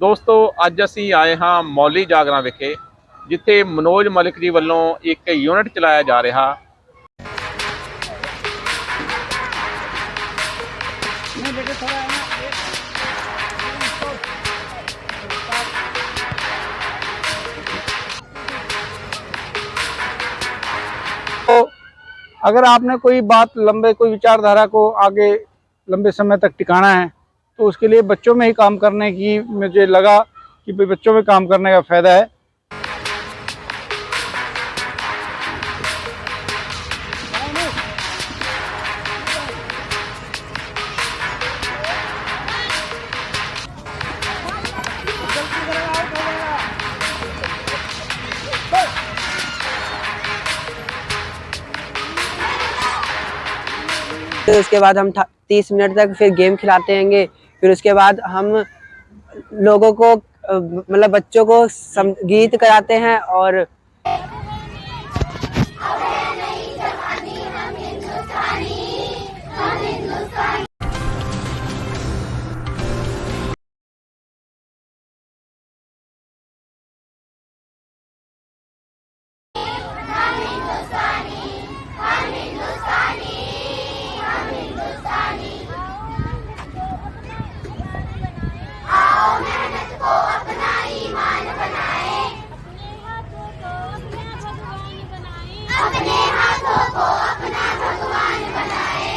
ਦੋਸਤੋ ਅੱਜ ਅਸੀਂ ਆਏ ਹਾਂ ਮੌਲੀ ਜਾਗਰਾਂ ਵਿਖੇ, ਜਿੱਥੇ ਮਨੋਜ ਮਲਿਕ ਜੀ ਵੱਲੋਂ ਇੱਕ ਯੂਨਿਟ ਚਲਾਇਆ ਜਾ ਰਿਹਾ। तो अगर आपने कोई बात कोई विचारधारा को आगे लंबे समय तक टिकाना है तो उसके लिए बच्चों में ही काम करने की मुझे लगा कि भाई बच्चों में काम करने का फायदा है। तो उसके बाद हम 30 मिनट तक फिर गेम खिलाते हैंगे। फिर उसके बाद हम लोगों को मतलब बच्चों को गीत कराते हैं और अपने हाथों को अपना भगवान बनाए।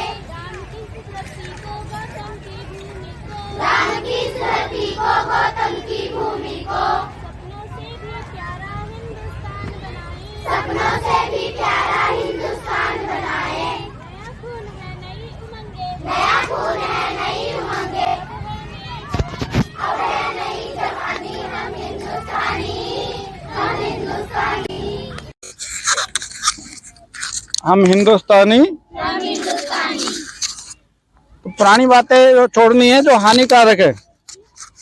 राम की धरती को गौतम की भूमि को सपनों से भी प्यारा हिंदुस्तान बनाए। नया खून है नई उमंगे, अब है नई जवानी, हम हिंदुस्तानी, हम हिंदुस्तानी, हम हिंदुस्तानी। तो पुरानी बातें जो छोड़नी है जो हानिकारक है,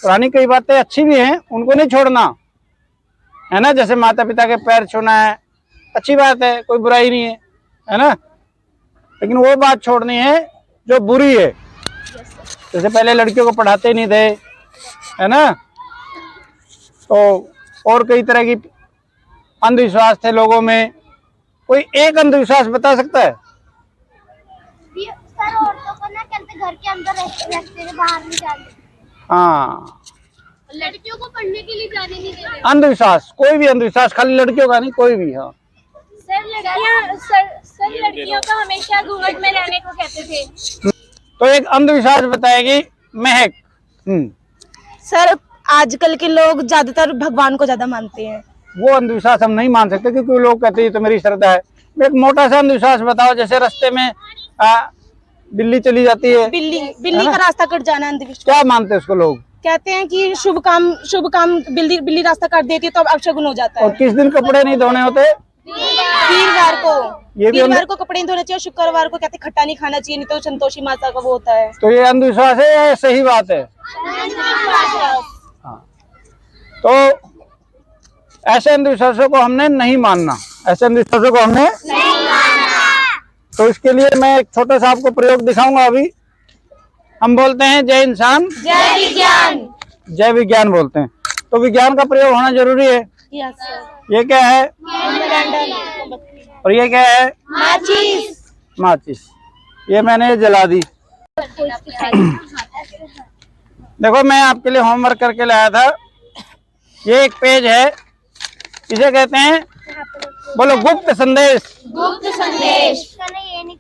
पुरानी कई बातें अच्छी भी हैं, उनको नहीं छोड़ना है ना। जैसे माता पिता के पैर छूना है, अच्छी बात है, कोई बुराई नहीं है ना। लेकिन वो बात छोड़नी है जो बुरी है। जैसे पहले लड़कियों को पढ़ाते नहीं थे, है ना। तो और कई तरह की अंधविश्वास थे लोगों में। कोई एक अंधविश्वास बता सकता है? सर औरतों को ना कहते घर के अंदर रखते थे, बाहर नहीं जाते। हाँ, लड़कियों को पढ़ने के लिए जाने नहीं देते। अंधविश्वास, कोई भी अंधविश्वास, खाली लड़कियों का नहीं, कोई भी। हाँ सर लड़कियों को हमेशा घूंघट में रहने को कहते थे। तो एक अंधविश्वास बताएगी महक। सर आजकल के लोग ज्यादातर भगवान को ज्यादा मानते हैं। वो अंधविश्वास हम नहीं मान सकते क्योंकि लोग कहते हैं तो मेरी श्रद्धा है। एक मोटा सा अंधविश्वास बताओ, जैसे रास्ते में बिल्ली चली जाती है, बिल्ली का रास्ता कट जाना अंधविश्वास। क्या मानते हैं उसको लोग? कहते हैं कि शुभ काम बिल्ली रास्ता काट देती है तो अब अपशगुन हो जाता है। और किस दिन कपड़े नहीं धोने होते? वीरवार को कपड़े नहीं धोने चाहिए। शुक्रवार को कहते खट्टा नहीं खाना चाहिए, नहीं तो संतोषी माता का वो होता है। तो ये अंधविश्वास है या सही बात है? हाँ, तो ऐसे अंधविश्वासों को हमने नहीं मानना, ऐसे अंधविश्वासों को हमने नहीं मानना। तो इसके लिए मैं एक छोटा सा आपको प्रयोग दिखाऊंगा। अभी हम बोलते हैं जय इंसान जय विज्ञान, जय विज्ञान बोलते हैं, तो विज्ञान का प्रयोग होना जरूरी है। ये क्या है? और ये क्या है? माचिस। ये मैंने जला दी। देखो मैं आपके लिए होमवर्क करके लाया था। ये एक पेज है, इसे कहते हैं, बोलो, गुप्त संदेश। गुप्त संदेश।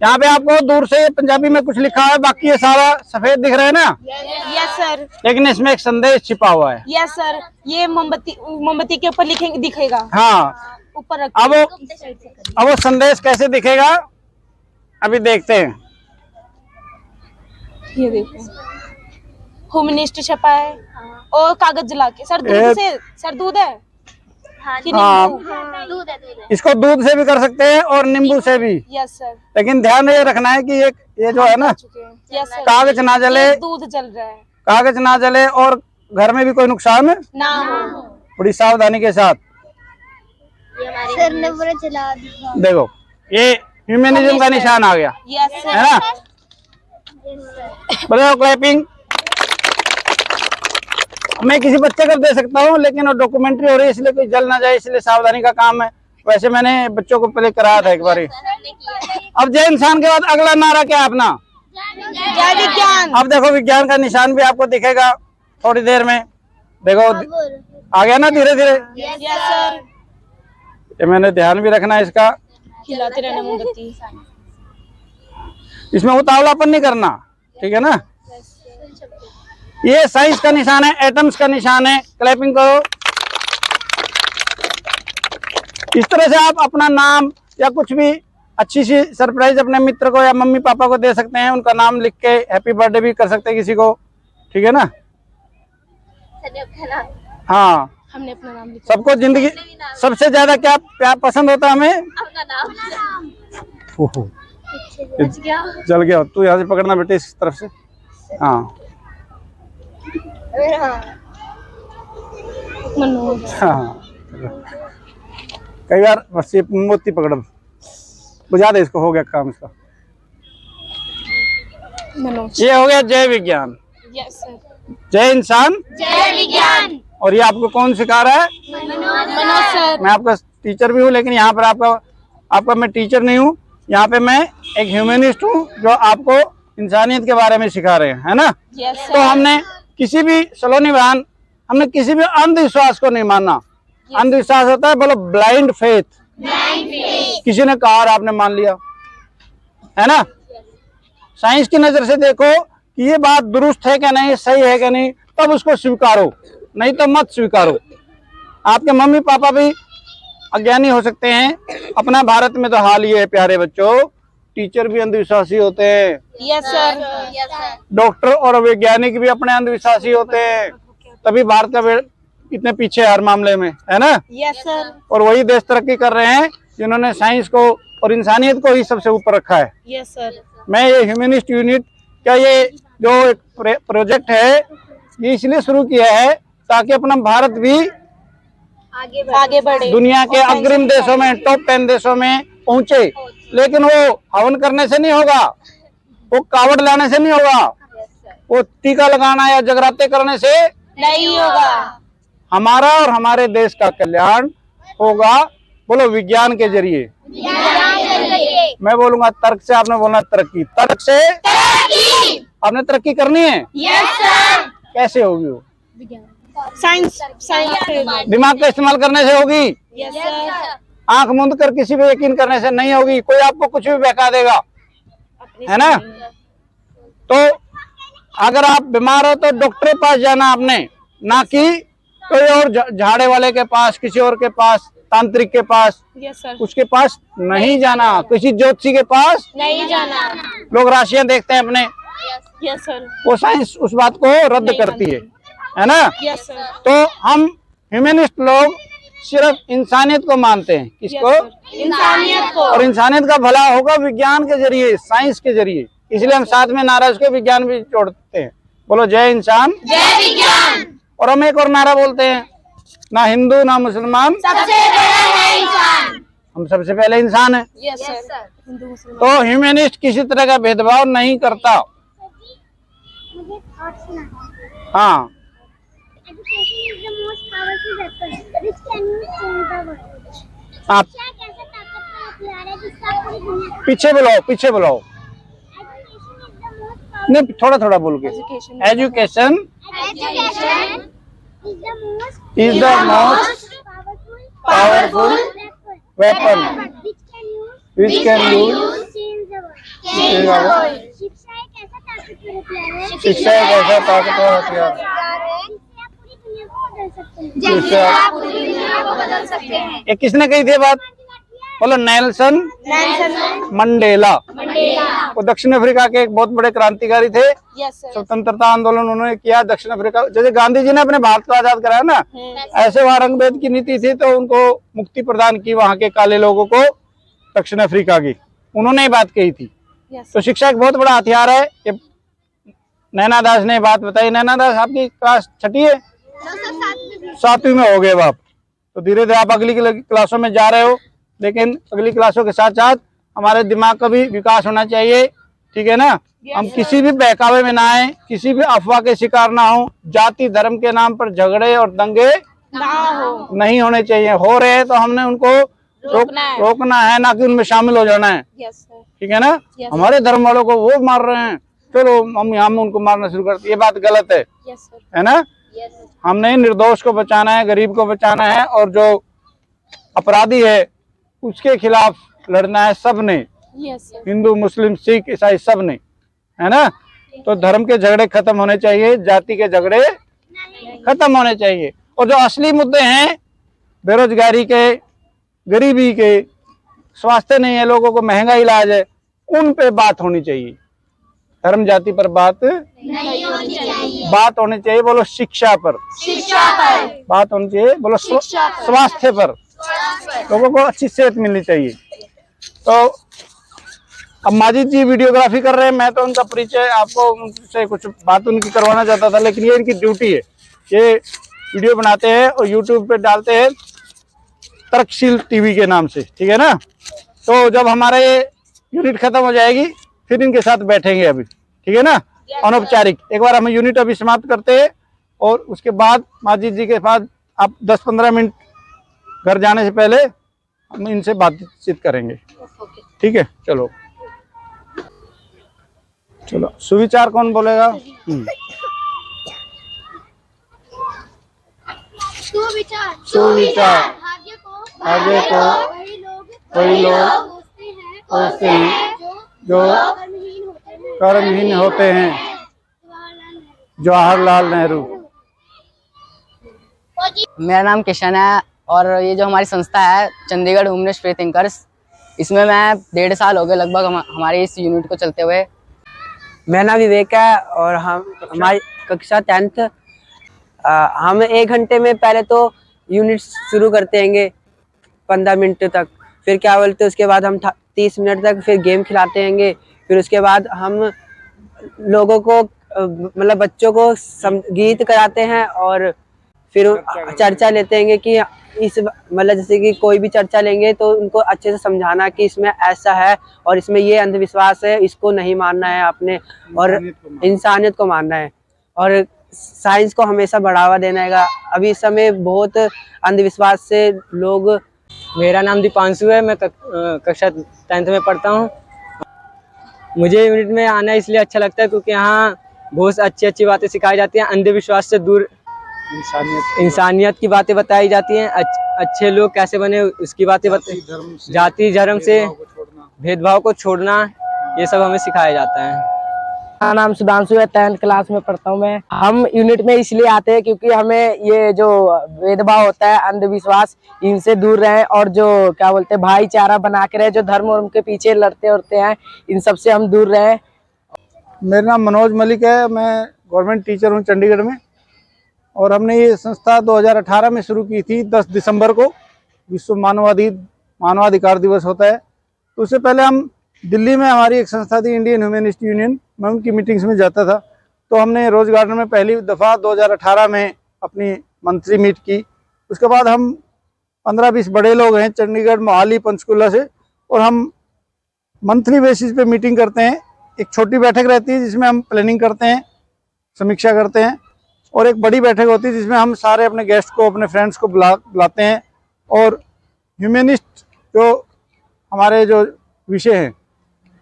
यहाँ पे आपको दूर से पंजाबी में कुछ लिखा है, बाकी ये सारा सफेद दिख रहा है ना। Yes sir. लेकिन इसमें एक संदेश छिपा हुआ है। Yes sir. ये मोमबत्ती के ऊपर लिखेंगे, दिखेगा। हाँ, ऊपर अब वो संदेश कैसे दिखेगा अभी देखते हैं। ये देखो, होम मिनिस्टर छपा है और कागज जला के। सर दूध से, सर दूध है। हाँ, दूध है। इसको दूध से भी कर सकते हैं और नींबू से भी। Yes sir. लेकिन ध्यान ये रखना है कि ये जो है ना, यस सर, कागज ना जले, दूध जल रहा है, कागज ना जले और घर में भी कोई नुकसान ना हो। बड़ी सावधानी के साथ। सर ने पूरा जला दिया। देखो ये ह्यूमनिज्म का निशान आ गया, यस है ना। बोलो क्लैपिंग। मैं किसी बच्चे को दे सकता हूँ, लेकिन वो डॉक्यूमेंट्री हो रही है इसलिए कोई जल ना जाए, इसलिए सावधानी का काम है। वैसे मैंने बच्चों को पहले कराया था एक बार। अब जय इंसान के बाद अगला नारा क्या है अपना? जय विज्ञान। अब देखो विज्ञान का निशान भी आपको दिखेगा थोड़ी देर में। देखो आ गया ना धीरे धीरे। Yes sir. ये मैंने ध्यान भी रखना है इसका, खिलाते रहना मोमबत्ती। इसमें उतावलापन नहीं करना, ठीक है ना। ये साइंस का निशान है, एटम्स का निशान है। क्लैपिंग करो। इस तरह से आप अपना नाम या कुछ भी अच्छी सी सरप्राइज अपने मित्र को या मम्मी पापा को दे सकते हैं। उनका नाम लिख के हैप्पी बर्थडे भी कर सकते हैं किसी को, ठीक है ना। हाँ, हमने अपना नाम लिखा। सबको जिंदगी सबसे ज्यादा क्या प्यार पसंद होता है हमें? ओहो, जल गया। तू यहाँ से पकड़ना बेटे, इस तरफ से। हाँ मनोज। हाँ, कई बार बस ये मोती पकड़, बुझा दे इसको, हो गया काम इसका। मनोज। ये हो गया जय विज्ञान। Yes sir. जय इंसान। जय विज्ञान। और ये आपको कौन सिखा रहा है? मनोज सर। मैं आपका टीचर भी हूँ, लेकिन यहाँ पर आपका मैं टीचर नहीं हूँ। यहाँ पे मैं एक ह्यूमनिस्ट हूँ जो आपको इंसानियत के बारे में सिखा रहे हैं, है ना। यस तो सर। हमने किसी भी सलोनी बहन, हमने किसी भी अंधविश्वास को नहीं मानना। अंधविश्वास होता है, बोलो ब्लाइंड फेथ। किसी ने कहा और आपने मान लिया, है ना। साइंस की नजर से देखो कि ये बात दुरुस्त है क्या नहीं, सही है क्या नहीं, तब उसको स्वीकारो, नहीं तो मत स्वीकारो। आपके मम्मी पापा भी अज्ञानी हो सकते हैं। अपना भारत में तो हाल ये है प्यारे बच्चों, टीचर भी अंधविश्वासी होते हैं, यस सर। डॉक्टर और वैज्ञानिक भी अपने अंधविश्वासी होते हैं। तभी भारत का इतने पीछे हर मामले में, है ना। Yes sir. और वही देश तरक्की कर रहे हैं जिन्होंने साइंस को और इंसानियत को ही सबसे ऊपर रखा है। Yes sir. मैं ये ह्यूमनिस्ट यूनिट का ये जो एक प्रोजेक्ट है, ये इसलिए शुरू किया है ताकि अपना भारत भी आगे बढ़े, दुनिया के अग्रिम देशों में, टॉप 10 देशों में पहुंचे। लेकिन वो हवन करने से नहीं होगा, वो कावड़ लाने से नहीं होगा, वो टीका लगाना या जगराते करने से नहीं होगा। हमारा और हमारे देश का कल्याण होगा। बोलो विज्ञान के जरिए। मैं बोलूंगा तर्क से, आपने बोलना तरक्की। तर्क से आपने तरक्की करनी है। Yes sir. कैसे होगी वो? साइंस दिमाग का इस्तेमाल करने से होगी। Yes sir. आंख मूंद कर किसी पे यकीन करने से नहीं होगी। कोई आपको कुछ भी बहका देगा, है ना। तो अगर आप बीमार हो तो डॉक्टर के पास जाना आपने, ना कि कोई और झाड़े वाले के पास, किसी और के पास, तांत्रिक के पास, यस सर। उसके पास नहीं जाना, किसी ज्योतिषी के पास नहीं जाना। लोग राशियां देखते हैं अपने, यस सर। वो साइंस उस बात को रद्द नहीं करती है ना। Yes sir. तो हम ह्यूमनिस्ट लोग सिर्फ इंसानियत को मानते हैं। किसको? इंसानियत को। और इंसानियत का भला होगा विज्ञान के जरिए, साइंस के जरिए। इसलिए हम साथ में नारा उसके विज्ञान भी जोड़ते हैं। बोलो जय इंसान जय विज्ञान। और हम एक और नारा बोलते हैं, ना हिंदू ना मुसलमान, सबसे बड़ा है इंसान। हम सबसे पहले इंसान है। Yes sir. हिंदू मुस्लिम। तो ह्यूमनिस्ट किसी तरह का भेदभाव नहीं करता। मुझे थॉट सुना। हाँ, education is the most powerful weapon which can use change the world. आप क्या कैसा ताकतवर हथियार है जिसका पूरी दुनिया को। पीछे बुलाओ, पीछे बुलाओ। एजुकेशन इज द मोस्ट नहीं, थोड़ा थोड़ा बोल के। Education education is the most powerful weapon which can use change change the the world. world. शिक्षा एक ऐसा ताकतवर हथियार है। शिक्षा एक ऐसा ताकतवर हथियार जिससे आप पूरी दुनिया को बदल सकते हैं। ये किसने कही थी बात? बोलो नेल्सन मंडेला। वो दक्षिण अफ्रीका के एक बहुत बड़े क्रांतिकारी थे। Yes sir. स्वतंत्रता आंदोलन उन्होंने किया दक्षिण अफ्रीका। जैसे गांधी जी ने अपने भारत को आजाद कराया ना, ऐसे वहाँ रंगभेद की नीति थी तो उनको मुक्ति प्रदान की वहाँ के काले लोगों को, दक्षिण अफ्रीका की। उन्होंने ये बात कही थी। तो शिक्षा एक बहुत बड़ा हथियार है। ये नैना दास ने बात बताई। नैना दास आपकी क्लास छठी है? 7वीं में हो गए आप। तो धीरे धीरे आप अगली क्लासों में जा रहे हो, लेकिन अगली क्लासों के साथ साथ हमारे दिमाग का भी विकास होना चाहिए। ठीक है ना। हम किसी भी बहकावे में ना आए, किसी भी अफवाह के शिकार ना हो। जाति धर्म के नाम पर झगड़े और दंगे ना हो, नहीं होने चाहिए। हो रहे हैं तो हमने उनको रोकना है, ना कि उनमें शामिल हो जाना है। यस सर, ठीक है ना। हमारे धर्म वालों को वो मार रहे हैं, चलो हम यहाँ में उनको मारना शुरू करते, ये बात गलत है। यस सर, है ना। हमने निर्दोष को बचाना है, गरीब को बचाना है, और जो अपराधी है उसके खिलाफ लड़ना है सबने, यस सर, हिंदू मुस्लिम सिख ईसाई सबने, है ना। तो धर्म के झगड़े खत्म होने चाहिए, जाति के झगड़े खत्म होने चाहिए। और जो असली मुद्दे हैं बेरोजगारी के, गरीबी के, स्वास्थ्य नहीं है लोगों को, महंगा इलाज है, उन पे बात होनी चाहिए। धर्म जाति पर बात नहीं होनी चाहिए। बात होनी चाहिए बोलो शिक्षा पर, बात होनी चाहिए बोलो स्वास्थ्य पर, लोगों को अच्छी सेहत मिलनी चाहिए। तो अब माजिद जी वीडियोग्राफी कर रहे हैं, मैं तो उनका परिचय आपको उनसे कुछ बात उनकी करवाना चाहता था, लेकिन ये इनकी ड्यूटी है। ये वीडियो बनाते हैं और यूट्यूब पे डालते हैं तर्कशील टीवी के नाम से, ठीक है ना। तो जब हमारा ये यूनिट खत्म हो जाएगी फिर इनके साथ बैठेंगे अभी, ठीक है ना, अनौपचारिक। एक बार हम यूनिट अभी समाप्त करते हैं और उसके बाद माजिद जी के पास आप 10-15 मिनट घर जाने से पहले हम इनसे बातचीत करेंगे, ठीक है। चलो चलो, सुविचार कौन बोलेगा? सुविचार आगे को वही लोग सोचते हैं जो कर्महीन होते हैं। जवाहरलाल नेहरू। मेरा नाम किशन है और ये जो हमारी संस्था है चंडीगढ़ ह्यूमनिस्ट फ्री थिंकर्स, इसमें मैं 1.5 साल हो गए लगभग हमारे इस यूनिट को चलते हुए। मेरा नाम विवेक है और हमारी कक्षा 10th। हम 1 घंटे में पहले तो यूनिट शुरू करते हैं 15 मिनट तक, फिर क्या बोलते हैं उसके बाद हम 30 मिनट तक फिर गेम खिलाते हैं। फिर उसके बाद हम लोगों को मतलब बच्चों को गीत कराते हैं और फिर चर्चा लेते हैं कि इस मतलब जैसे कि कोई भी चर्चा लेंगे तो उनको अच्छे से समझाना कि इसमें ऐसा है और इसमें ये अंधविश्वास है, इसको नहीं मानना है आपने, और इंसानियत को मानना है, और साइंस को हमेशा बढ़ावा देना है। अभी इस समय बहुत अंधविश्वास से लोग। मेरा नाम दीपांशु है, मैं कक्षा 10th में पढ़ता हूँ। मुझे यूनिट में आना इसलिए अच्छा लगता है क्योंकि यहाँ बहुत अच्छी अच्छी बातें सिखाई जाती हैं, अंधविश्वास से दूर इंसानियत की बातें बताई जाती हैं, अच्छे लोग कैसे बने उसकी बातें बताई, जाति धर्म से भेदभाव को छोड़ना, ये सब हमें सिखाया जाता है। मेरा नाम सुधांशु है, 10th क्लास में पढ़ता हूँ मैं। हम यूनिट में इसलिए आते हैं क्योंकि हमें ये जो भेदभाव होता है, अंधविश्वास, इनसे दूर रहे और जो क्या बोलते हैं भाईचारा बना के रहे, जो धर्म और उनके पीछे लड़ते उड़ते हैं, इन सब से हम दूर रहे। मेरा नाम मनोज मलिक है, मैं गवर्नमेंट टीचर हूँ चंडीगढ़ में, और हमने ये संस्था 2018 में शुरू की थी। 10 दिसंबर को विश्व मानवाधिकार दिवस होता है। तो उससे पहले हम दिल्ली में हमारी एक संस्था थी इंडियन ह्यूमनिस्ट यूनियन, मैं उनकी मीटिंग्स में जाता था। तो हमने रोज गार्डन में पहली दफ़ा 2018 में अपनी मंथली मीट की। उसके बाद हम 15-20 बड़े लोग हैं चंडीगढ़, मोहाली, पंचकुला से, और हम मंथली बेसिस पे मीटिंग करते हैं। एक छोटी बैठक रहती है जिसमें हम प्लानिंग करते हैं, समीक्षा करते हैं, और एक बड़ी बैठक होती है जिसमें हम सारे अपने गेस्ट को, अपने फ्रेंड्स को बुलाते हैं, और ह्यूमनिस्ट जो हमारे जो विषय हैं,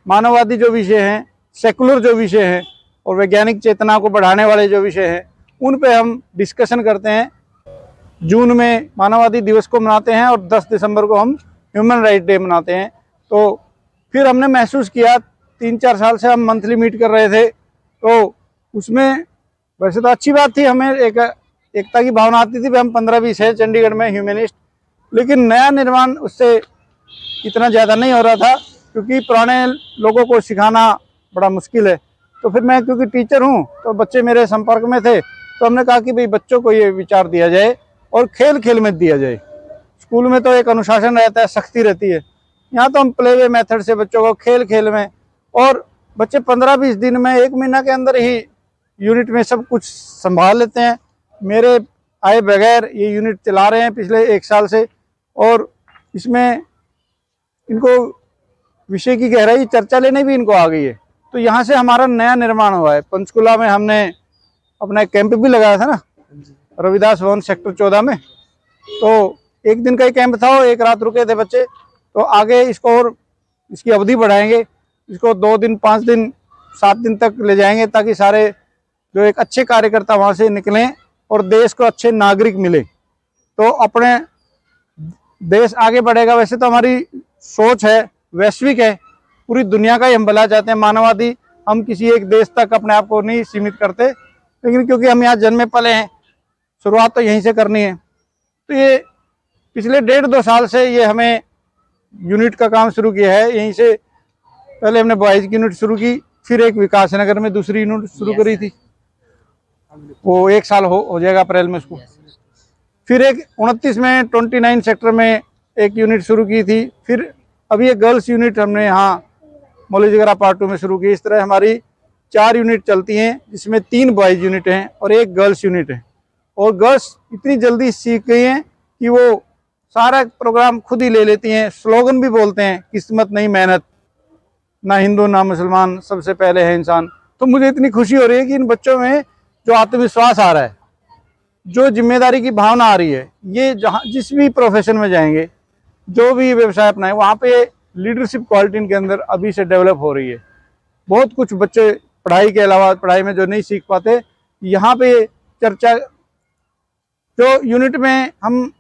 मानववादी जो विषय हैं, सेकुलर जो विषय हैं, और वैज्ञानिक चेतना को बढ़ाने वाले जो विषय हैं, उन पे हम डिस्कशन करते हैं। जून में मानववादी दिवस को मनाते हैं और 10 दिसंबर को हम ह्यूमन राइट डे मनाते हैं। तो फिर हमने महसूस किया, 3-4 साल से हम मंथली मीट कर रहे थे, तो उसमें वैसे तो अच्छी बात थी, हमें एकता की भावना आती थी। हम 15-20 है चंडीगढ़ में ह्यूमनिस्ट, लेकिन नया निर्माण उससे इतना ज़्यादा नहीं हो रहा था क्योंकि पुराने लोगों को सिखाना बड़ा मुश्किल है। तो फिर मैं क्योंकि टीचर हूँ तो बच्चे मेरे संपर्क में थे, तो हमने कहा कि भाई बच्चों को ये विचार दिया जाए और खेल खेल में दिया जाए। स्कूल में तो एक अनुशासन रहता है, सख्ती रहती है, यहाँ तो हम प्ले वे मेथड से बच्चों को खेल खेल में, और बच्चे 15-20 दिन में, 1 महीना के अंदर ही यूनिट में सब कुछ संभाल लेते हैं। मेरे आए बगैर ये यूनिट चला रहे हैं पिछले 1 साल से, और इसमें इनको विषय की गहराई चर्चा लेने भी इनको आ गई है। तो यहाँ से हमारा नया निर्माण हुआ है। पंचकुला में हमने अपना एक कैंप भी लगाया था ना, रविदास भवन सेक्टर 14 में। तो एक दिन का ही कैंप था, एक रात रुके थे बच्चे। तो आगे इसको और इसकी अवधि बढ़ाएंगे, इसको 2 दिन 5 दिन 7 दिन तक ले जाएंगे, ताकि सारे जो एक अच्छे कार्यकर्ता वहाँ से निकलें और देश को अच्छे नागरिक मिले, तो अपने देश आगे बढ़ेगा। वैसे तो हमारी सोच है वैश्विक है, पूरी दुनिया का ही हम भला चाहते हैं, मानववादी। हम किसी एक देश तक अपने आप को नहीं सीमित करते, लेकिन क्योंकि हम यहाँ जन्मे पले हैं, शुरुआत तो यहीं से करनी है। तो ये पिछले 1.5-2 साल से ये हमें यूनिट का काम शुरू किया है। यहीं से पहले हमने बॉयज की यूनिट शुरू की, फिर एक विकास नगर में दूसरी यूनिट शुरू करी थी, वो 1 साल हो जाएगा अप्रैल में उसको। फिर एक 29 में 29 सेक्टर में एक यूनिट शुरू की थी। फिर अभी एक गर्ल्स यूनिट हमने यहाँ मौलवी जगरा पार्ट 2 में शुरू की। इस तरह हमारी 4 यूनिट चलती हैं, जिसमें 3 बॉयज यूनिट हैं और 1 गर्ल्स यूनिट है। और गर्ल्स इतनी जल्दी सीख गई हैं कि वो सारा प्रोग्राम खुद ही ले लेती हैं, स्लोगन भी बोलते हैं, किस्मत नहीं मेहनत, ना हिंदू ना मुसलमान, सबसे पहले है इंसान। तो मुझे इतनी खुशी हो रही है कि इन बच्चों में जो आत्मविश्वास आ रहा है, जो जिम्मेदारी की भावना आ रही है, ये जहाँ जिस भी प्रोफेशन में जाएंगे, जो भी व्यवसाय अपनाए, वहाँ पे लीडरशिप क्वालिटी इनके अंदर अभी से डेवलप हो रही है। बहुत कुछ बच्चे पढ़ाई के अलावा, पढ़ाई में जो नहीं सीख पाते, यहाँ पे चर्चा, जो यूनिट में हम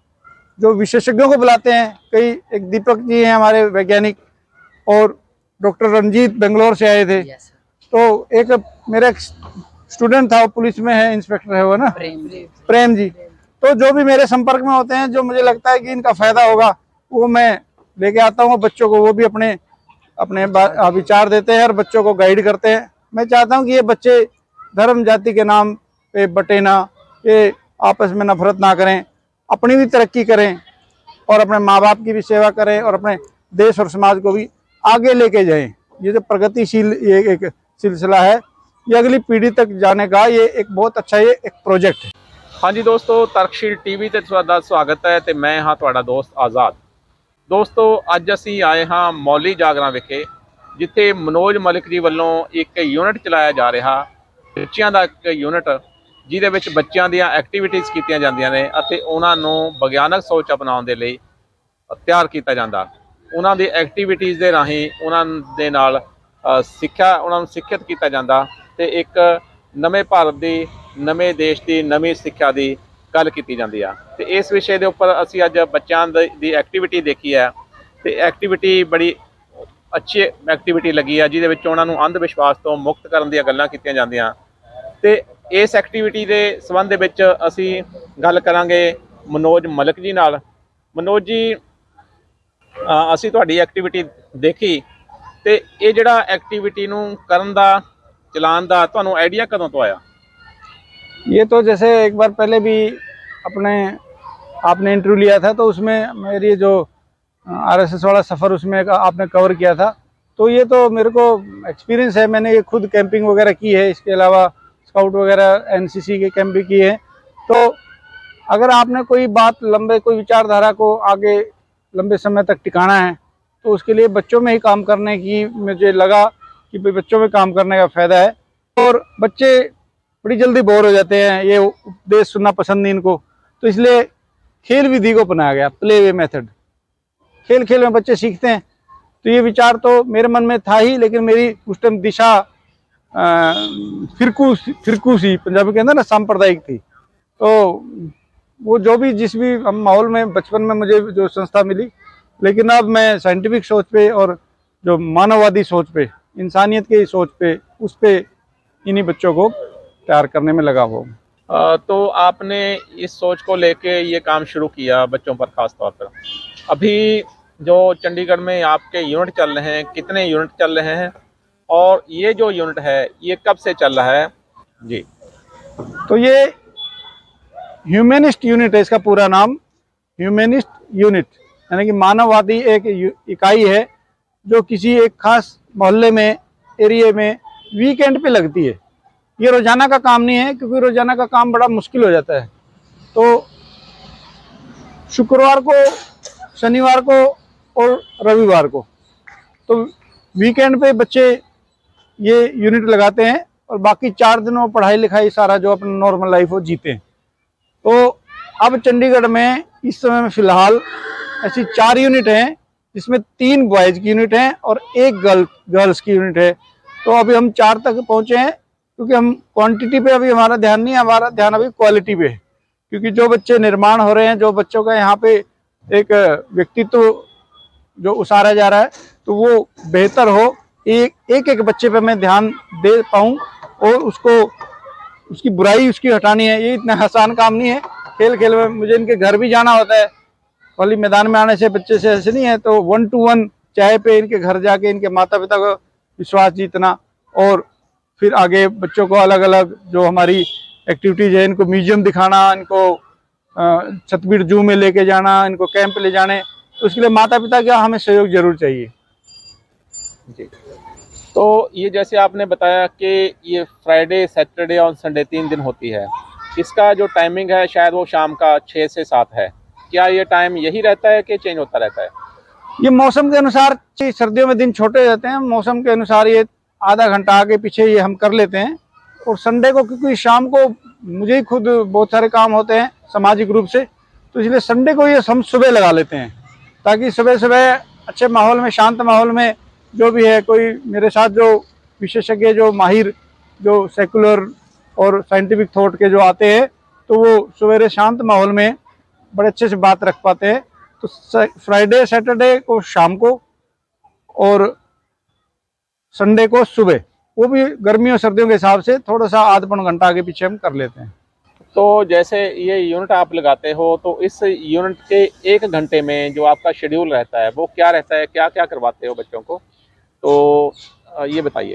जो विशेषज्ञों को बुलाते हैं, कई एक दीपक जी हैं हमारे वैज्ञानिक, और डॉक्टर रंजीत बेंगलोर से आए थे। तो एक मेरा एक स्टूडेंट था, वो पुलिस में है, इंस्पेक्टर है वो ना, प्रेम जी। तो जो भी मेरे संपर्क में होते हैं, जो मुझे लगता है कि इनका फायदा होगा, वो मैं लेके आता हूँ बच्चों को। वो भी अपने अपने विचार देते हैं और बच्चों को गाइड करते हैं। मैं चाहता हूँ कि ये बच्चे धर्म जाति के नाम पे बटे ना, ये आपस में नफरत ना करें, अपनी भी तरक्की करें और अपने माँ बाप की भी सेवा करें और अपने देश और समाज को भी आगे लेके जाएं। ये जो प्रगतिशील ये एक सिलसिला है, ये अगली पीढ़ी तक जाने का ये एक बहुत अच्छा ये एक प्रोजेक्ट है। हाँ जी दोस्तों, ਤਰਕਸ਼ੀਲ टीवी ਤੇ ਤੁਹਾਡਾ ਸਵਾਗਤ ਹੈ ਤੇ ਮੈਂ ਹਾਂ ਤੁਹਾਡਾ ਦੋਸਤ ਆਜ਼ਾਦ। ਦੋਸਤੋ, ਅੱਜ ਅਸੀਂ ਆਏ ਹਾਂ ਮੌਲੀ ਜਾਗਰਾਂ ਵਿਖੇ, ਜਿੱਥੇ ਮਨੋਜ ਮਲਿਕ ਜੀ ਵੱਲੋਂ ਇੱਕ ਯੂਨਿਟ ਚਲਾਇਆ ਜਾ ਰਿਹਾ, ਬੱਚਿਆਂ ਦਾ ਇੱਕ ਯੂਨਿਟ, ਜਿਹਦੇ ਵਿੱਚ ਬੱਚਿਆਂ ਦੀਆਂ ਐਕਟੀਵਿਟੀਜ਼ ਕੀਤੀਆਂ ਜਾਂਦੀਆਂ ਨੇ ਅਤੇ ਉਹਨਾਂ ਨੂੰ ਵਿਗਿਆਨਕ ਸੋਚ ਅਪਣਾਉਣ ਦੇ ਲਈ ਤਿਆਰ ਕੀਤਾ ਜਾਂਦਾ। ਉਹਨਾਂ ਦੀ ਐਕਟੀਵਿਟੀਜ਼ ਦੇ ਰਾਹੀਂ ਉਹਨਾਂ ਦੇ ਨਾਲ ਸਿੱਖਿਆ, ਉਹਨਾਂ ਨੂੰ ਸਿੱਖਿਅਤ ਕੀਤਾ ਜਾਂਦਾ ਤੇ ਇੱਕ ਨਵੇਂ ਭਾਰਤ ਦੀ, ਨਵੇਂ ਦੇਸ਼ ਦੀ, ਨਵੀਂ ਸਿੱਖਿਆ ਦੀ ਗੱਲ ਕੀਤੀ ਜਾਂਦੀ ਆ। ਤੇ ਇਸ ਵਿਸ਼ੇ ਦੇ ਉੱਪਰ ਅਸੀਂ ਅੱਜ ਬੱਚਿਆਂ ਦੀ ਐਕਟੀਵਿਟੀ ਦੇਖੀ ਹੈ ਤੇ ਐਕਟੀਵਿਟੀ ਬੜੀ ਅੱਛੀ ਐਕਟੀਵਿਟੀ ਲੱਗੀ ਆ, ਜਿਹਦੇ ਵਿੱਚ ਉਹਨਾਂ ਨੂੰ ਅੰਧ ਵਿਸ਼ਵਾਸ ਤੋਂ ਮੁਕਤ ਕਰਨ ਦੀਆਂ ਗੱਲਾਂ ਕੀਤੀਆਂ ਜਾਂਦੀਆਂ। ਤੇ ਇਸ ਐਕਟੀਵਿਟੀ ਦੇ ਸੰਬੰਧ ਦੇ ਵਿੱਚ ਅਸੀਂ ਗੱਲ ਕਰਾਂਗੇ ਮਨੋਜ ਮਲਿਕ ਜੀ ਨਾਲ। ਮਨੋਜ ਜੀ, ਅਸੀਂ ਤੁਹਾਡੀ ਐਕਟੀਵਿਟੀ ਦੇਖੀ ਤੇ ਇਹ ਜਿਹੜਾ ਐਕਟੀਵਿਟੀ ਨੂੰ ਕਰਨ ਦਾ, ਚਲਾਉਣ ਦਾ ਤੁਹਾਨੂੰ ਆਈਡੀਆ ਕਦੋਂ ਤੋਂ आया? ये तो जैसे एक बार पहले भी अपने आपने इंटरव्यू लिया था, तो उसमें मेरी जो आरएसएस वाला सफ़र उसमें आपने कवर किया था। तो ये तो मेरे को एक्सपीरियंस है, मैंने ये खुद कैंपिंग वगैरह की है, इसके अलावा स्काउट वगैरह एनसीसी के कैंप भी किए हैं। तो अगर आपने कोई बात लंबे, कोई विचारधारा को आगे लंबे समय तक टिकाना है, तो उसके लिए बच्चों में ही काम करने की मुझे लगा कि भाई बच्चों में काम करने का फ़ायदा है। और बच्चे बड़ी जल्दी बोर हो जाते हैं, ये उपदेश सुनना पसंद नहीं इनको, तो इसलिए खेल विधि को अपनाया गया, प्ले वे मेथड। खेल खेल में बच्चे सीखते हैं। तो ये विचार तो मेरे मन में था ही, लेकिन मेरी उस टाइम दिशा फिरकू सी पंजाबी के अंदर ना सांप्रदायिक थी। तो वो जो भी जिस भी माहौल में बचपन में मुझे जो संस्था मिली, लेकिन अब मैं साइंटिफिक सोच पे और जो मानववादी सोच पे, इंसानियत की सोच पे, उस पे इन्हीं बच्चों को तैयार करने में लगा हुआ। तो आपने इस सोच को लेके ये काम शुरू किया बच्चों पर ख़ास तौर पर। अभी जो चंडीगढ़ में आपके यूनिट चल रहे हैं, कितने यूनिट चल रहे हैं और ये जो यूनिट है ये कब से चल रहा है जी? तो ये ह्यूमनिस्ट यूनिट है, इसका पूरा नाम ह्यूमनिस्ट यूनिट, यानी कि मानववादी एक इकाई है जो किसी एक खास मोहल्ले में, एरिया में वीकेंड पे लगती है। ये रोजाना का काम नहीं है, क्योंकि रोजाना का काम बड़ा मुश्किल हो जाता है। तो शुक्रवार को, शनिवार को और रविवार को, तो वीकेंड पे बच्चे ये यूनिट लगाते हैं और बाकी 4 दिन वो पढ़ाई लिखाई सारा जो अपना नॉर्मल लाइफ वो जीते हैं। तो अब चंडीगढ़ में इस समय में फिलहाल ऐसी 4 यूनिट हैं, जिसमें 3 बॉयज की यूनिट है और 1 गर्ल्स की यूनिट है। तो अभी हम 4 तक पहुंचे हैं, क्योंकि हम क्वांटिटी पे अभी हमारा ध्यान नहीं है, हमारा ध्यान अभी क्वालिटी पे है। क्योंकि जो बच्चे निर्माण हो रहे हैं, जो बच्चों का यहाँ पे एक व्यक्तित्व जो उसारा जा रहा है, तो वो बेहतर हो, एक बच्चे पे मैं ध्यान दे पाऊँ और उसको उसकी बुराई उसकी हटानी है। ये इतना आसान काम नहीं है। खेल खेल में मुझे इनके घर भी जाना होता है, खाली मैदान में आने से बच्चे से ऐसे नहीं है। तो 1 to 1 चाय पे इनके घर जाके इनके माता पिता को विश्वास जीतना और फिर आगे बच्चों को अलग अलग जो हमारी एक्टिविटीज है, इनको म्यूजियम दिखाना, इनको छतबीर जू में लेके जाना, इनको कैंप ले जाने, तो उसके लिए माता पिता का हमें सहयोग जरूर चाहिए। जी। तो ये जैसे आपने बताया कि ये फ्राइडे, सैटरडे और संडे 3 दिन होती है, इसका जो टाइमिंग है शायद वो शाम का 6 से 7 है। क्या ये टाइम यही रहता है कि चेंज होता रहता है? ये मौसम के अनुसार, सर्दियों में दिन छोटे रहते हैं, मौसम के अनुसार ये आधा घंटा आगे पीछे ये हम कर लेते हैं। और संडे को, क्योंकि शाम को मुझे ही खुद बहुत सारे काम होते हैं सामाजिक रूप से, तो इसलिए संडे को ये हम सुबह लगा लेते हैं, ताकि सुबह सुबह अच्छे माहौल में, शांत माहौल में जो भी है, कोई मेरे साथ जो विशेषज्ञ, जो माहिर, जो सेकुलर और साइंटिफिक थॉट के जो आते हैं, तो वो सवेरे शांत माहौल में बड़े अच्छे से बात रख पाते हैं। तो फ्राइडे सैटरडे को शाम को और संडे को सुबह, वो भी गर्मियों सर्दियों के हिसाब से थोड़ा सा आध पौन घंटा आगे पीछे हम कर लेते हैं। तो जैसे ये यूनिट आप लगाते हो, तो इस यूनिट के 1 घंटे में जो आपका शेड्यूल रहता है वो क्या रहता है, क्या क्या करवाते हो बच्चों को, तो ये बताइए।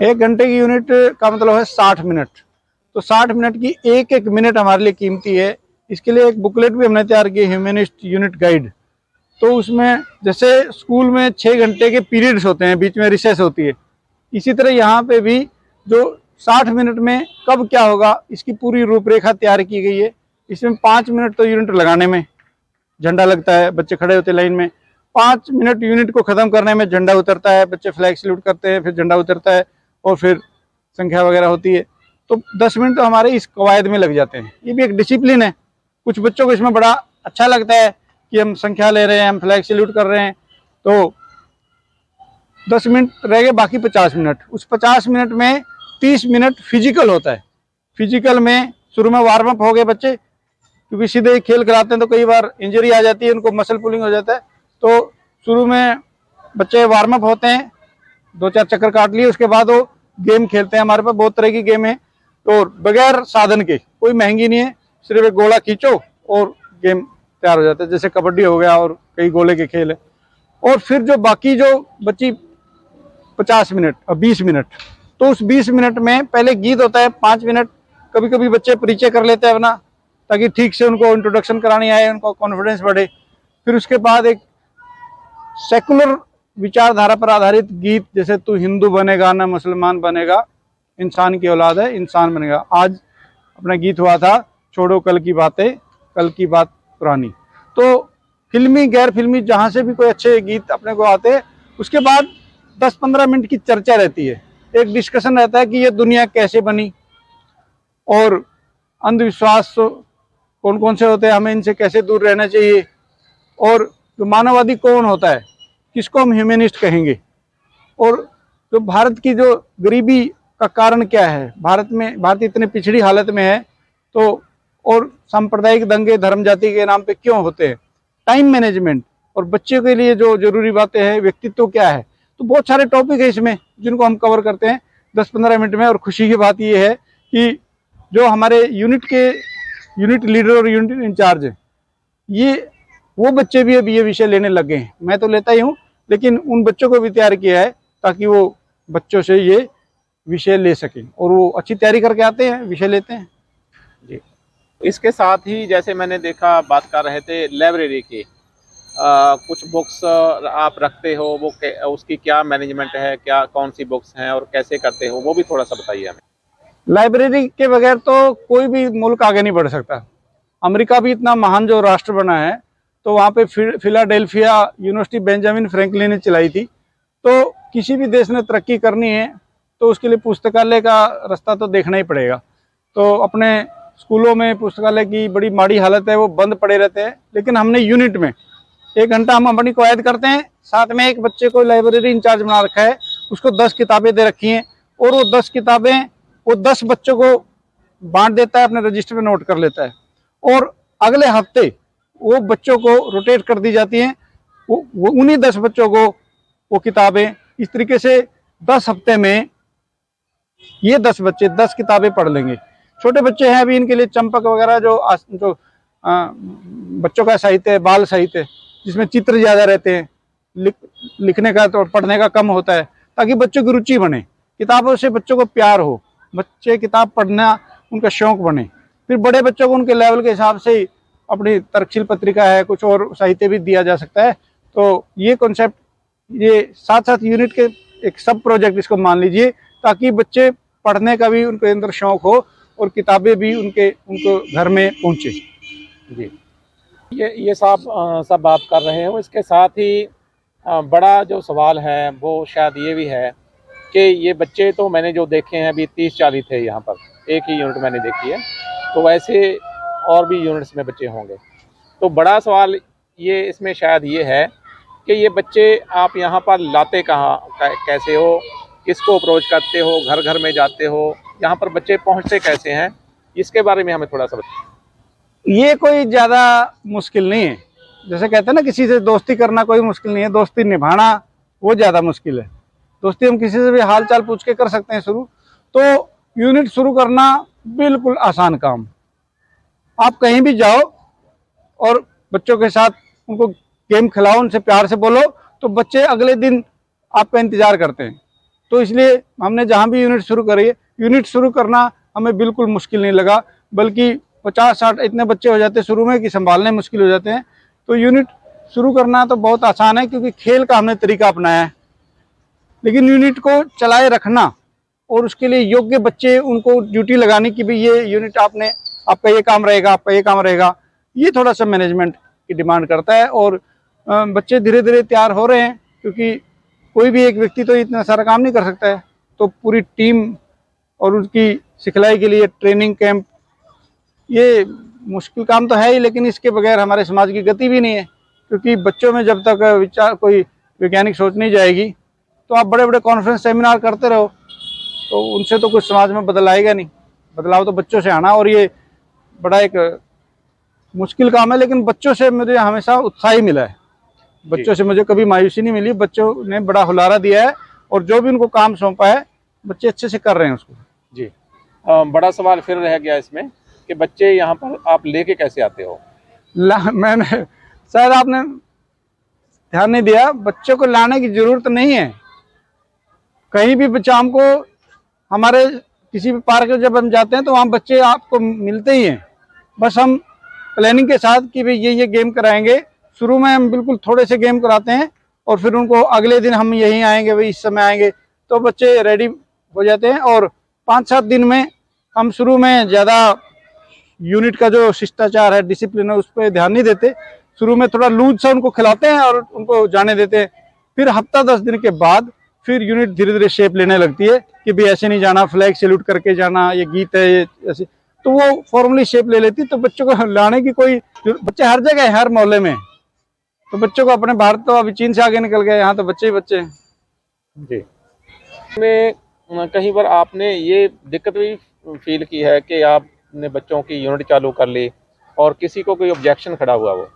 1 घंटे की यूनिट का मतलब है 60 मिनट। तो 60 मिनट की एक मिनट हमारे लिए कीमती है। इसके लिए एक बुकलेट भी हमने तैयार की, ह्यूमनिस्ट यूनिट गाइड। तो उसमें जैसे स्कूल में 6 घंटे के पीरियड्स होते हैं, बीच में रिसेस होती है, इसी तरह यहाँ पे भी जो 60 मिनट में कब क्या होगा, इसकी पूरी रूपरेखा तैयार की गई है। इसमें 5 मिनट तो यूनिट लगाने में झंडा लगता है, बच्चे खड़े होते लाइन में, 5 मिनट यूनिट को ख़त्म करने में झंडा उतरता है, बच्चे फ्लैग सल्यूट करते हैं, फिर झंडा उतरता है और फिर संख्या वगैरह होती है। तो 10 मिनट तो हमारे इस कवायद में लग जाते हैं। ये भी एक डिसिप्लिन है। कुछ बच्चों को इसमें बड़ा अच्छा लगता है कि हम संख्या ले रहे हैं, हम फ्लैग सल्यूट कर रहे हैं। तो 10 मिनट रह गए, बाकी 50 मिनट। उस 50 मिनट में 30 मिनट फिजिकल होता है। फिजिकल में शुरू में वार्म अप हो गए बच्चे, क्योंकि सीधे खेल कराते हैं तो कई बार इंजरी आ जाती है, उनको मसल पुलिंग हो जाता है। तो शुरू में बच्चे वार्म अप होते हैं, 2-4 चक्कर काट लिए, उसके बाद वो गेम खेलते हैं। हमारे पास बहुत तरह की गेम है, तो बगैर साधन के, कोई महंगी नहीं है, सिर्फ एक गोला खींचो और गेम तैयार हो जाता है। जैसे कबड्डी हो गया और कई गोले के खेल है। और फिर जो बाकी जो बची 50 मिनट और 20 मिनट, तो उस 20 मिनट में पहले गीत होता है 5 मिनट। कभी कभी बच्चे परिचय कर लेते हैं अपना, ताकि ठीक से उनको इंट्रोडक्शन करानी आए, उनको कॉन्फिडेंस बढ़े। फिर उसके बाद एक सेकुलर विचारधारा पर आधारित गीत, जैसे तू हिंदू बनेगा ना मुसलमान बनेगा, इंसान की औलाद है इंसान बनेगा। आज अपना गीत हुआ था छोड़ो कल की बातें, कल की बात पुरानी। तो फिल्मी गैर फिल्मी जहाँ से भी कोई अच्छे गीत अपने को आते हैं, उसके बाद 10-15 मिनट की चर्चा रहती है, एक डिस्कशन रहता है कि ये दुनिया कैसे बनी और अंधविश्वास कौन कौन से होते हैं, हमें इनसे कैसे दूर रहना चाहिए, और जो मानववादी कौन होता है, किसको हम ह्यूमनिस्ट कहेंगे, और जो भारत की जो गरीबी का कारण क्या है, भारत इतने पिछड़ी हालत में है, तो और सांप्रदायिक दंगे धर्म जाति के नाम पे क्यों होते हैं, टाइम मैनेजमेंट, और बच्चे के लिए जो जरूरी बातें हैं, व्यक्तित्व क्या है। तो बहुत सारे टॉपिक है इसमें जिनको हम कवर करते हैं 10-15 मिनट में। और खुशी की बात ये है कि जो हमारे यूनिट लीडर और यूनिट इंचार्ज है, ये वो बच्चे भी अब ये विषय लेने लगे हैं। मैं तो लेता ही हूँ, लेकिन उन बच्चों को भी तैयार किया है ताकि वो बच्चों से ये विषय ले सकें, और वो अच्छी तैयारी करके आते हैं, विषय लेते हैं। जी। इसके साथ ही जैसे मैंने देखा, बात कर रहे थे लाइब्रेरी की, कुछ बुक्स आप रखते हो, वो उसकी क्या मैनेजमेंट है, क्या कौन सी बुक्स हैं और कैसे करते हो, वो भी थोड़ा सा बताइए हमें। लाइब्रेरी के बगैर तो कोई भी मुल्क आगे नहीं बढ़ सकता। अमेरिका भी इतना महान जो राष्ट्र बना है, तो वहाँ पे फिलाडेल्फिया यूनिवर्सिटी बेंजामिन फ्रैंकलिन ने चलाई थी। तो किसी भी देश ने तरक्की करनी है तो उसके लिए पुस्तकालय का रास्ता तो देखना ही पड़ेगा। तो अपने स्कूलों में पुस्तकालय की बड़ी माड़ी हालत है, वो बंद पड़े रहते हैं। लेकिन हमने यूनिट में 1 घंटा हम अपनी कवायद करते हैं, साथ में एक बच्चे को लाइब्रेरी इंचार्ज बना रखा है, उसको 10 किताबें दे रखी हैं और वो 10 किताबें वो 10 बच्चों को बांट देता है, अपने रजिस्टर में नोट कर लेता है और अगले हफ्ते वो बच्चों को रोटेट कर दी जाती हैं। वो उन्हीं 10 बच्चों को वो किताबें, इस तरीके से 10 हफ्ते में ये 10 बच्चे 10 किताबें पढ़ लेंगे। छोटे बच्चे हैं अभी, इनके लिए चंपक वगैरह जो बच्चों का साहित्य है, बाल साहित्य है, जिसमें चित्र ज़्यादा रहते हैं, लिखने का तो पढ़ने का कम होता है, ताकि बच्चों की रुचि बने, किताबों से बच्चों को प्यार हो, बच्चे किताब पढ़ना उनका शौक बने। फिर बड़े बच्चों को उनके लेवल के हिसाब से ही अपनी तर्कशील पत्रिका है, कुछ और साहित्य भी दिया जा सकता है। तो ये कॉन्सेप्ट, ये साथ साथ यूनिट के एक सब प्रोजेक्ट इसको मान लीजिए, ताकि बच्चे पढ़ने का भी उनके अंदर शौक हो और किताबें भी उनको घर में पहुँचे। जी, ये सब आप कर रहे हो। इसके साथ ही बड़ा जो सवाल है वो शायद ये भी है कि ये बच्चे तो मैंने जो देखे हैं अभी 30-40 थे यहाँ पर, एक ही यूनिट मैंने देखी है, तो वैसे और भी यूनिट्स में बच्चे होंगे। तो बड़ा सवाल ये इसमें शायद ये है कि ये बच्चे आप यहाँ पर लाते कहाँ कैसे हो, किसको अप्रोच करते हो, घर घर में जाते हो, यहाँ पर बच्चे पहुँचते कैसे हैं, इसके बारे में हमें थोड़ा सा बताइए। ये कोई ज़्यादा मुश्किल नहीं है। जैसे कहते हैं ना, किसी से दोस्ती करना कोई मुश्किल नहीं है, दोस्ती निभाना वो ज़्यादा मुश्किल है। दोस्ती हम किसी से भी हाल चाल पूछ के कर सकते हैं शुरू। तो यूनिट शुरू करना बिल्कुल आसान काम। आप कहीं भी जाओ और बच्चों के साथ उनको गेम खिलाओ, उनसे प्यार से बोलो, तो बच्चे अगले दिन आपका इंतज़ार करते हैं। तो इसलिए हमने जहाँ भी यूनिट शुरू करी है, यूनिट शुरू करना हमें बिल्कुल मुश्किल नहीं लगा, बल्कि 50-60 इतने बच्चे हो जाते हैं शुरू में कि संभालने मुश्किल हो जाते हैं। तो यूनिट शुरू करना तो बहुत आसान है, क्योंकि खेल का हमने तरीका अपनाया है। लेकिन यूनिट को चलाए रखना और उसके लिए योग्य बच्चे, उनको ड्यूटी लगानी कि भाई ये यूनिट आपका ये काम रहेगा, आपका ये काम रहेगा, ये थोड़ा सा मैनेजमेंट की डिमांड करता है। और बच्चे धीरे धीरे तैयार हो रहे हैं, क्योंकि कोई भी एक व्यक्ति तो इतना सारा काम नहीं कर सकता है। तो पूरी टीम और उनकी सिखलाई के लिए ट्रेनिंग कैंप, ये मुश्किल काम तो है ही, लेकिन इसके बगैर हमारे समाज की गति भी नहीं है। क्योंकि बच्चों में जब तक विचार, कोई वैज्ञानिक सोच नहीं जाएगी, तो आप बड़े बड़े कॉन्फ्रेंस सेमिनार करते रहो तो उनसे तो कुछ समाज में बदल आएगा नहीं। बदलाव तो बच्चों से आना, और ये बड़ा एक मुश्किल काम है। लेकिन बच्चों से मुझे हमेशा उत्साह ही मिला है, बच्चों से मुझे कभी मायूसी नहीं मिली। बच्चों ने बड़ा हुलारा दिया है और जो भी उनको काम सौंपा है बच्चे अच्छे से कर रहे हैं उसको। जी, बड़ा सवाल फिर रह गया इसमें कि बच्चे यहाँ पर आप लेके कैसे आते हो? मैंने शायद आपने ध्यान नहीं दिया, बच्चों को लाने की जरूरत नहीं है। कहीं भी बच्चा, हमको हमारे किसी भी पार्क में जब हम जाते हैं तो वहाँ बच्चे आपको मिलते ही हैं। बस हम प्लानिंग के साथ कि भाई ये गेम कराएंगे, शुरू में हम बिल्कुल थोड़े से गेम कराते हैं और फिर उनको अगले दिन हम यहीं आएंगे, भाई इस समय आएंगे, तो बच्चे रेडी हो जाते हैं। और 5-7 दिन में हम शुरू में ज़्यादा यूनिट का जो शिष्टाचार है, डिसिप्लिन है, उस पर ध्यान नहीं देते। शुरू में थोड़ा लूज सा उनको खिलाते हैं और उनको जाने देते हैं। फिर हफ्ता 10 दिन के बाद फिर यूनिट धीरे धीरे शेप लेने लगती है कि भाई ऐसे नहीं जाना, फ्लैग सैल्यूट करके जाना, ये गीत है, ये ऐसे, तो वो फॉर्मली शेप ले लेती। तो बच्चों को लाने की कोई, बच्चे हर जगह है, हर मोहल्ले में। तो बच्चों को अपने भारत तो अभी चीन से आगे निकल गए, यहाँ तो बच्चे ही बच्चे हैं। जी, में कहीं पर आपने ये दिक्कत भी फील की है कि आपने बच्चों की यूनिट चालू कर ली और किसी को कोई ऑब्जेक्शन खड़ा हुआ? वो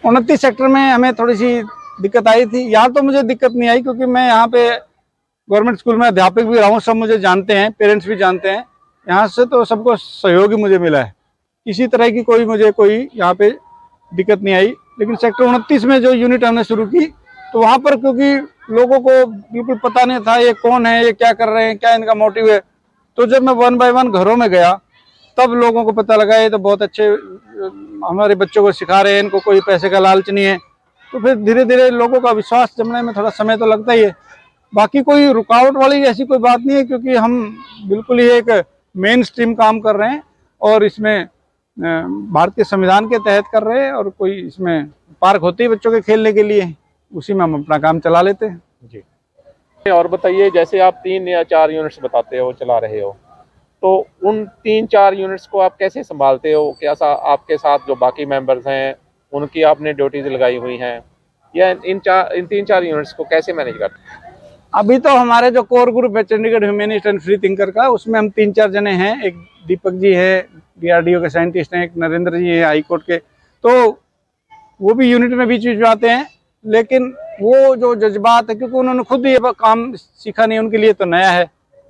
29 सेक्टर में हमें थोड़ी सी दिक्कत आई थी। यहाँ तो मुझे दिक्कत नहीं आई, क्योंकि मैं यहाँ पे गवर्नमेंट स्कूल में अध्यापक भी रहा हूँ, सब मुझे जानते हैं, पेरेंट्स भी जानते हैं। यहाँ से तो सबको सहयोग ही मुझे मिला है, किसी तरह की कोई यहाँ पे दिक्कत नहीं आई। लेकिन सेक्टर 29 में जो यूनिट हमने शुरू की, तो वहाँ पर क्योंकि लोगों को बिल्कुल पता नहीं था ये कौन है, ये क्या कर रहे हैं, क्या इनका मोटिव है। तो जब मैं 1 बाय 1 घरों में गया, तब लोगों को पता लगा ये तो बहुत अच्छे हमारे बच्चों को सिखा रहे हैं, इनको कोई पैसे का लालच नहीं है। तो फिर धीरे धीरे लोगों का विश्वास जमने में थोड़ा समय तो लगता ही है। बाकी कोई रुकावट वाली ऐसी कोई बात नहीं है, क्योंकि हम बिल्कुल ही एक मेन स्ट्रीम काम कर रहे हैं और इसमें भारतीय संविधान के तहत कर रहे हैं, और कोई इसमें पार्क होती है बच्चों के खेलने के लिए, उसी में हम अपना काम चला लेते हैं। जी। और बताइए, जैसे आप 3 या 4 यूनिट्स बताते हो चला रहे हो, तो उन 3-4 यूनिट्स को आप कैसे संभालते हो? क्या आपके साथ जो बाकी मेंबर्स हैं उनकी आपने ड्यूटीज लगाई हुई हैं, या इन 3-4 यूनिट्स को कैसे मैनेज करते हैं? अभी तो हमारे जो कोर ग्रुप है Chandigarh humanist and free thinker का, उसमें हम 3-4 जने हैं। एक दीपक जी है, DRDO के साइंटिस्ट हैं, एक नरेंद्र जी है हाईकोर्ट के, तो वो भी यूनिट में बीच बीच में आते हैं। लेकिन वो जो जज्बात है, क्योंकि उन्होंने खुद ये काम सीखा नहीं, उनके लिए तो नया है,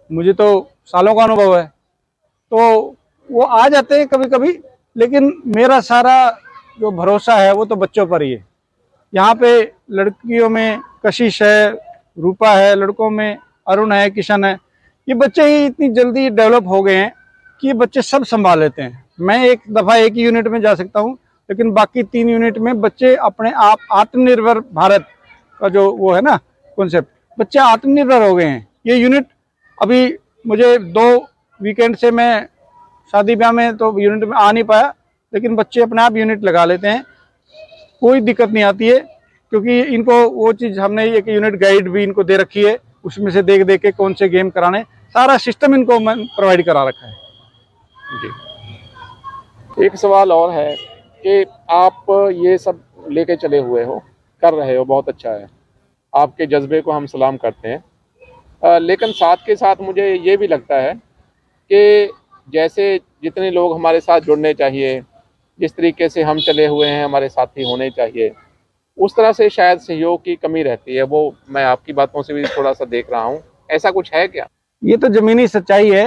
मुझे तो सालों का अनुभव है, तो वो आ जाते हैं कभी कभी। लेकिन मेरा सारा जो भरोसा है वो तो बच्चों पर ही है। यहाँ पे लड़कियों में कशिश है, रूपा है, लड़कों में अरुण है, किशन है। ये बच्चे ही इतनी जल्दी डेवलप हो गए हैं कि ये बच्चे सब संभाल लेते हैं। मैं एक दफ़ा एक ही यूनिट में जा सकता हूँ, लेकिन बाकी 3 यूनिट में बच्चे अपने आप आत्मनिर्भर भारत का जो वो है ना कॉन्सेप्ट, बच्चे आत्मनिर्भर हो गए हैं। ये यूनिट अभी मुझे 2 वीकेंड से, मैं शादी ब्याह में तो यूनिट में आ नहीं पाया, लेकिन बच्चे अपने आप यूनिट लगा लेते हैं, कोई दिक्कत नहीं आती है। क्योंकि इनको वो चीज़ हमने एक यूनिट गाइड भी इनको दे रखी है, उसमें से देख देख के कौन से गेम कराने, सारा सिस्टम इनको प्रोवाइड करा रखा है। जी। एक सवाल और है कि आप ये सब लेके चले हुए हो, कर रहे हो, बहुत अच्छा है, आपके जज्बे को हम सलाम करते हैं। लेकिन साथ के साथ मुझे ये भी लगता है कि जैसे जितने लोग हमारे साथ जुड़ने चाहिए, जिस तरीके से हम चले हुए हैं, हमारे साथी होने चाहिए, उस तरह से शायद सहयोग की कमी रहती है। वो मैं आपकी बातों से भी थोड़ा सा देख रहा हूँ, ऐसा कुछ है क्या? ये तो ज़मीनी सच्चाई है।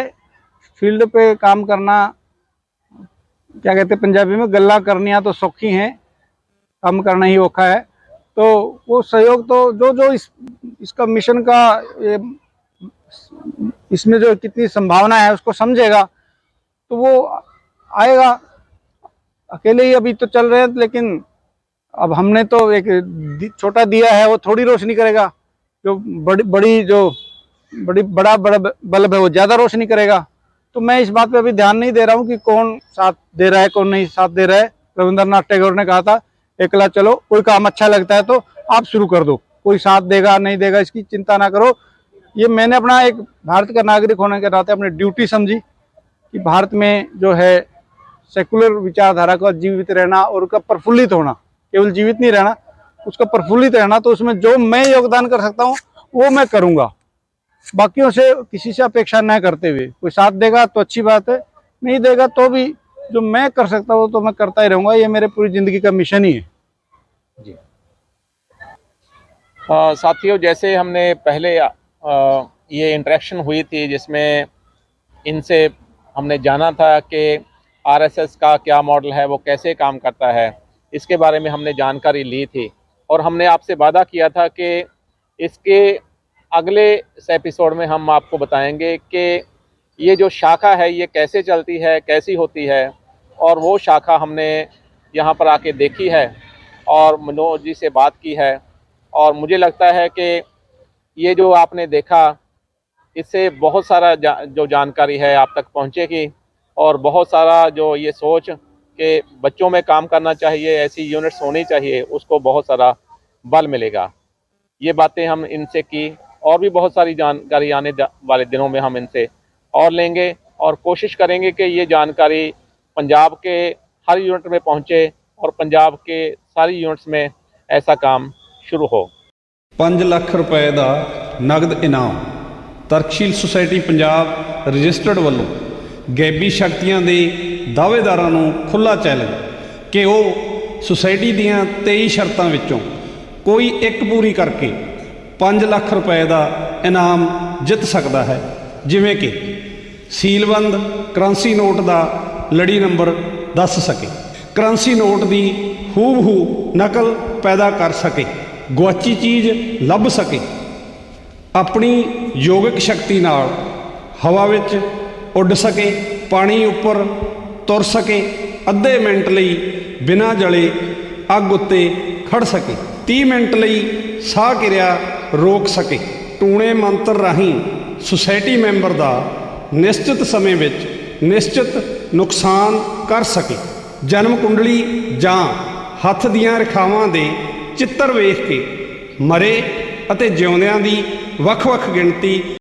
फील्ड पे काम करना, क्या कहते हैं पंजाबी में, गल्ला करनिया तो सौखी हैं, काम करना ही औखा है। तो वो सहयोग तो जो इसका मिशन का इसमें जो कितनी संभावना है उसको समझेगा तो वो आएगा। अकेले ही अभी तो चल रहे हैं, लेकिन अब हमने तो एक छोटा दिया है, वो थोड़ी रोशनी करेगा। जो बड़ा बल्ब है वो ज़्यादा रोशनी करेगा। तो मैं इस बात पे अभी ध्यान नहीं दे रहा हूँ कि कौन साथ दे रहा है, कौन नहीं साथ दे रहा है। रविंद्रनाथ टैगोर ने कहा था, एकला चलो, कोई काम अच्छा लगता है तो आप शुरू कर दो, कोई साथ देगा नहीं देगा इसकी चिंता ना करो। ये मैंने अपना एक भारत का नागरिक होने के नाते अपनी ड्यूटी समझी कि भारत में जो है सेकुलर विचारधारा का जीवित रहना और उसका प्रफुल्लित होना, केवल जीवित नहीं रहना, उसका प्रफुल्लित रहना। तो उसमें जो मैं योगदान कर सकता हूँ वो मैं करूँगा, बाकियों से किसी से अपेक्षा न करते हुए। कोई साथ देगा तो अच्छी बात है, नहीं देगा तो भी जो मैं कर सकता हूँ तो मैं करता ही रहूँगा। ये मेरे पूरी ज़िंदगी का मिशन ही है। जी। साथियों, जैसे हमने पहले ये इंटरेक्शन हुई थी जिसमें इनसे हमने जाना था कि आरएसएस का क्या मॉडल है, वो कैसे काम करता है, इसके बारे में हमने जानकारी ली थी। और हमने आपसे वादा किया था कि इसके अगले एपिसोड में हम आपको बताएंगे कि ये जो शाखा है ये कैसे चलती है, कैसी होती है। और वो शाखा हमने यहाँ पर आके देखी है और मनोज जी से बात की है। और मुझे लगता है कि ये जो आपने देखा, इससे बहुत सारा जो जानकारी है आप तक पहुँचेगी, और बहुत सारा जो ये सोच कि बच्चों में काम करना चाहिए, ऐसी यूनिट्स होनी चाहिए, उसको बहुत सारा बल मिलेगा। ये बातें हम इनसे की, और भी बहुत सारी जानकारी आने वाले दिनों में हम इनसे और लेंगे, और कोशिश करेंगे कि ये जानकारी पंजाब के हर यूनिट में पहुँचे और पंजाब के सारी यूनिट्स में ऐसा काम शुरू हो। 5 ਲੱਖ रुपए का नगद इनाम ਤਰਕਸ਼ੀਲ ਸੁਸਾਇਟੀ ਪੰਜਾਬ ਰਜਿਸਟਰਡ ਵੱਲੋਂ ਗੈਬੀ ਸ਼ਕਤੀਆਂ ਦੇ ਦਾਅਵੇਦਾਰਾਂ ਨੂੰ ਖੁੱਲ੍ਹਾ ਚੈਲੰਜ ਕਿ ਉਹ ਸੁਸਾਇਟੀ ਦੀਆਂ 23 ਸ਼ਰਤਾਂ ਵਿੱਚੋਂ ਕੋਈ ਇੱਕ ਪੂਰੀ ਕਰਕੇ 5 ਲੱਖ रुपए ਦਾ ਇਨਾਮ ਜਿੱਤ ਸਕਦਾ ਹੈ। ਜਿਵੇਂ ਕਿ ਸੀਲਬੰਦ ਕਰੰਸੀ ਨੋਟ ਦਾ ਲੜੀ ਨੰਬਰ ਦੱਸ ਸਕੇ, ਕਰੰਸੀ ਨੋਟ ਦੀ ਹੂਬਹੂ ਨਕਲ ਪੈਦਾ ਕਰ ਸਕੇ, ਗੁਆਚੀ ਚੀਜ਼ ਲੱਭ ਸਕੇ, अपनी योगिक शक्ति नाल हवा विच उड़ सके, पानी उपर तुर सके, अद्धे मिनट लई बिना जले अग उत्ते खड़ सके, 30 मिनट लई साह किरिया रोक सके, टूणे मंत्र राहीं सुसाइटी मैंबर दा निश्चित समय विच निश्चित ਨੁਕਸਾਨ ਕਰ ਸਕੇ। ਜਨਮ ਕੁੰਡਲੀ ਜਾਂ ਹੱਥ ਦੀਆਂ ਰੇਖਾਵਾਂ ਦੇ ਚਿੱਤਰ ਵੇਖ ਕੇ ਮਰੇ ਅਤੇ ਜਿਉਂਦਿਆਂ ਦੀ ਵੱਖ-ਵੱਖ ਗਿਣਤੀ